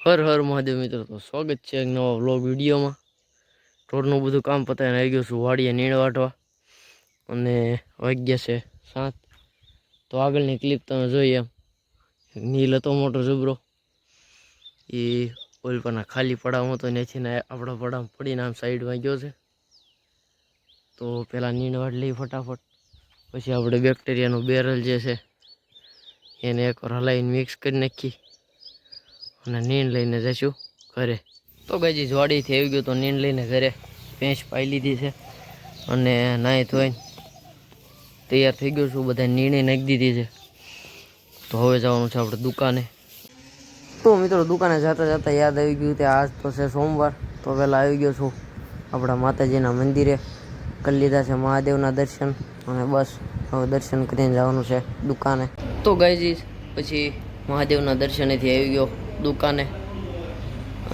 હર હર મહાદેવ મિત્રો, તો સ્વાગત છે એક નવા વ્લોગ વિડીયોમાં. ઢોરનું બધું કામ પતાવીને આવી ગયો છું વાડીએ નીણ વાટવા, અને વાગ્યા છે 7. તો આગળની ક્લિપ તમે જોઈ એમ નીલ હતો મોટો જબરો, એ ઓલ પરના ખાલી પડામાં હતો, ત્યાંથી ને આપણા પડામાં પડીને આમ સાઈડમાં ગયો છે. તો પહેલાં નીણ વાટ લઈ ફટાફટ, પછી આપણે બેક્ટેરિયાનું બેરલ જે છે એને એકવાર હલાવીને મિક્સ કરી નાખી અને નીણ લઈને જઈશું ઘરે. તો ગાજી વાડીથી આવી ગયો તો નીણ લઈને ઘરે ભેંસ પાઈ લીધી છે અને નાહી ધોઈને તૈયાર થઈ ગયો છું. બધા નીણે નાખી દીધી છે. તો હવે જવાનું છે આપણે દુકાને. તો મિત્રો દુકાને જતા જતા યાદ આવી ગયું કે આજ તો છે સોમવાર. તો પહેલાં આવી ગયો છું આપણા માતાજીના મંદિરે, કરી લીધા છે મહાદેવના દર્શન, અને બસ હવે દર્શન કરીને જવાનું છે દુકાને. તો ગાયજી પછી મહાદેવના દર્શનેથી આવી ગયો દુકાને,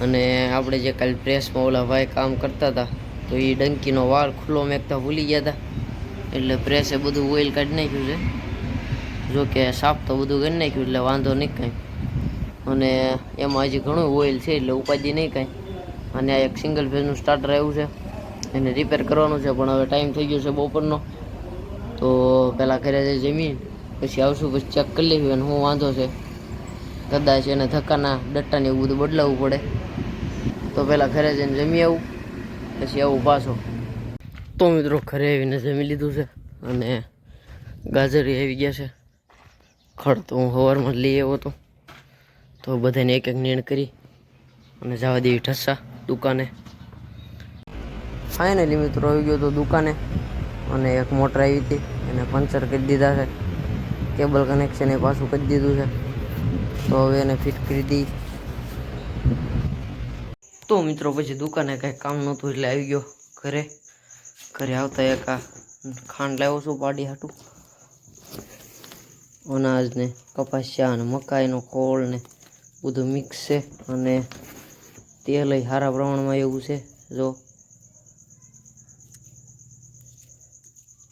અને આપણે જે કાલે પ્રેસમાં ઓલા ભાઈ કામ કરતા હતા તો એ ડંકીનો વાળ ખુલ્લો મેકતા ભૂલી ગયા હતા, એટલે પ્રેસે બધું ઓઇલ કાઢી નાખ્યું છે. જો કે સાફ તો બધું કરી નાખ્યું એટલે વાંધો નહીં કાંઈ, અને એમાં હજી ઘણું ઓઇલ છે એટલે ઉપાધિ નહીં કાંઈ. અને આ એક સિંગલ ફેઝનું સ્ટાર્ટર આવ્યું છે, એને રિપેર કરવાનું છે, પણ હવે ટાઈમ થઈ ગયો છે બપોરનો. તો પહેલાં ઘરે જઈ જમીન પછી આવશું, પછી ચેક કરી લઈશું અને શું વાંધો છે. કદાચ એને ધક્કાના ડટ્ટાને એવું બધું બદલાવવું પડે. તો પહેલાં ઘરે જઈને જમી આવું, પછી આવું પાછો. તો મિત્રો ઘરે આવીને જમી લીધું છે, અને ગાજરી આવી ગયા છે. ખડ તો હું સવારમાં જ લઈ આવ્યો હતો. તો બધાને એક એક નીણ કરી અને જવા દેવી ઠસ્સા દુકાને. ફાઇનલી મિત્રો આવી ગયો તો દુકાને, અને એક મોટર આવી હતી એને પંચર કરી દીધા છે. કેબલ કનેક્શન એ પાછું કરી દીધું છે, તો હવે એને ફિટ કરી દઈ. તો મિત્રો પછી દુકાને કાંઈ કામ નહોતું એટલે આવી ગયો ઘરે. ઘરે આવતા એક આ ખાંડ લાવ્યો છું પાડી હાટું, અનાજ ને કપાસિયા અને મકાઈનો ખોળ ને બધું મિક્સ છે, અને તેલ સારા પ્રમાણમાં એવું છે. જો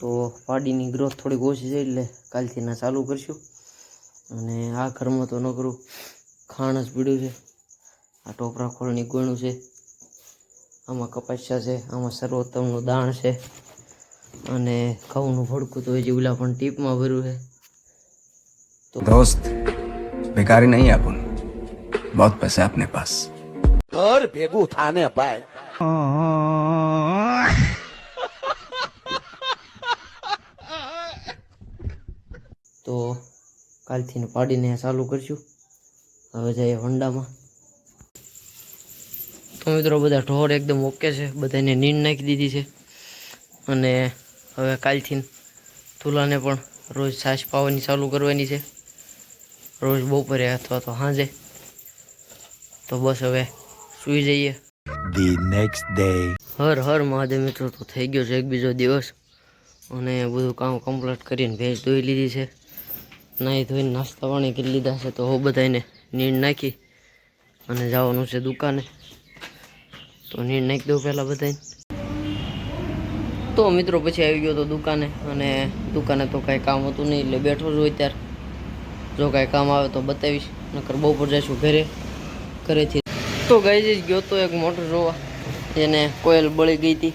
તો પાડીની ગ્રોથ થોડીક ઓછી છે એટલે કાલથી ના ચાલુ કરશું. અને આ ઘરમાં તો નકરું ખાણ જ પીડ્યું છે. આ ટોપરા ખોળની ગોણું છે, આમાં કપાસિયા છે, આમાં સર્વોત્તમનું દાણ છે, અને ઘઉંનું ભડકું તો હજી ઓલા પણ ટીપમાં ભર્યું છે. તો दोस्त बेकारी नहीं है अपन, बहुत पैसे अपने पास. ઘર ભેગું થાને ભાઈ. તો કાલથી પાડીને ચાલુ કરશું. હવે જઈએ હોન્ડામાં. તો મિત્રો બધા ઢોર એકદમ ઓકે છે, બધાને નીંદ નાખી દીધી છે, અને હવે કાલથી તુલાને પણ રોજ છાશ પાવાની ચાલુ કરવાની છે, રોજ બપોરે અથવા તો સાંજે. તો બસ હવે સૂઈ જઈએ. The next day. Har Har Mahadev મિત્રો, તો થઈ ગયો છે એક બીજો દિવસ, અને બધું કામ કમ્પ્લીટ કરીને ભેંસ ધોઈ લીધી છે, નાહી ધોઈને નાસ્તા પાણી કરી લીધા છે. તો હું બધાને નીંદ નાખી અને જવાનું છે દુકાને. તો નીંદ નાખી દઉં પહેલાં બધાને. તો મિત્રો પછી આવી ગયો તો દુકાને, અને દુકાને તો કાંઈ કામ હતું નહીં એટલે બેઠો છું અત્યારે. જો કાંઈ કામ આવે તો બતાવીશ, નકર બપોર જઈશું ઘરેથી. તો ગાઈ ગયો તો એક મોટર જોવા, એને કોયલ બળી ગઈ હતી.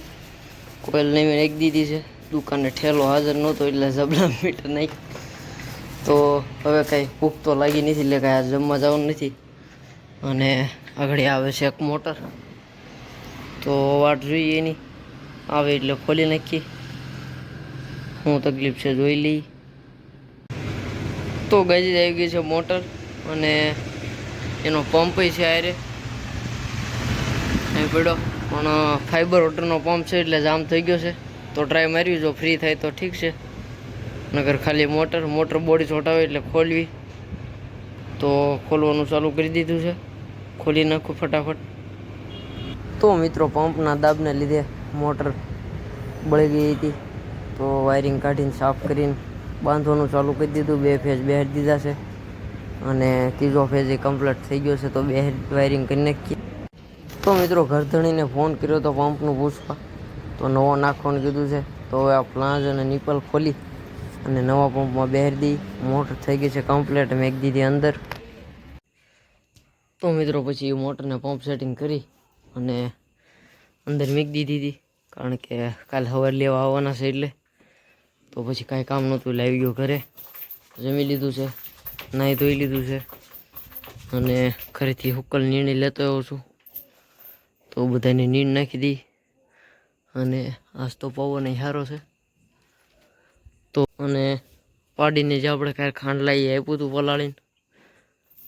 કોયલ નવી નાખી દીધી છે. દુકાને ઠેલો હાજર નહોતો એટલે જબલા મીટર નાખી. તો હવે કાંઈ ભૂખ તો લાગી નથી એટલે કાંઈ આ જમવા જવાનું નથી. અને આગળ આવે છે એક મોટર, તો વાટ જોઈએ એની, આવે એટલે ખોલી નાખી. શું તકલીફ છે જોઈ લઈ. તો ગાજી આવી ગઈ છે મોટર, અને એનો પંપ છે આરે અહીં પડ્યો, પણ ફાઈબર વોટરનો પંપ છે એટલે જામ થઈ ગયો છે. તો ટ્રાય માર્યું, જો ફ્રી થાય તો ઠીક છે, નકર ખાલી મોટર બોડી ચોંટાવે એટલે ખોલવી. તો ખોલવાનું ચાલુ કરી દીધું છે, ખોલી નાખું ફટાફટ. તો મિત્રો પંપના દાબને લીધે મોટર બળી ગઈ હતી, તો વાયરિંગ કાઢીને સાફ કરીને બાંધવાનું ચાલુ કરી દીધું. 2 ફેઝ બેહાડી દીધા છે, અને ત્રીજો ફેઝ એ કમ્પ્લીટ થઈ ગયો છે, તો વાયરિંગ કરી નાખીએ. તો મિત્રો ઘરધણીને ફોન કર્યો તો પંપનું પૂછવા, તો નવો નાખવાનું કીધું છે. તો હવે આ પ્લાન્જ અને નિપલ ખોલી અને નવા પંપમાં બેહાડી દઈ. મોટર થઈ ગઈ છે કમ્પ્લીટ, મેક દીધી અંદર. તો મિત્રો પછી મોટરને પંપ સેટિંગ કરી અને અંદર મૂકી દીધી હતી, કારણ કે કાલે સવારે લેવા આવવાના છે એટલે. તો પછી કાંઈ કામ નહોતું એટલે આવી ગયો ઘરે, જમી લીધું છે, નાહી ધોઈ લીધું છે અને ઘરેથી હુક્કલ નીણ લેતો આવ્યો છું. તો બધાને નીણ નાખી દી અને આજ તો પવન સારો છે. તો અને પાડીને જે આપણે કાંઈ ખાંડ લાવી આપ્યું હતું પલાળીને,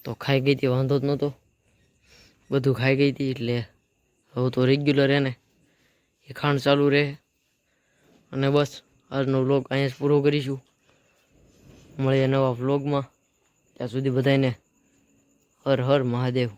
તો ખાઈ ગઈ હતી, વાંધો જ નહોતો, બધું ખાઈ ગઈ હતી. એટલે હવે તો રેગ્યુલર એને એ ખાંડ ચાલુ રહે. અને બસ આજનો વ્લોગ અહીંયા જ પૂરો કરીશું. મળીએ નવા વ્લોગમાં, ત્યાં સુધી બધાને હર હર મહાદેવ.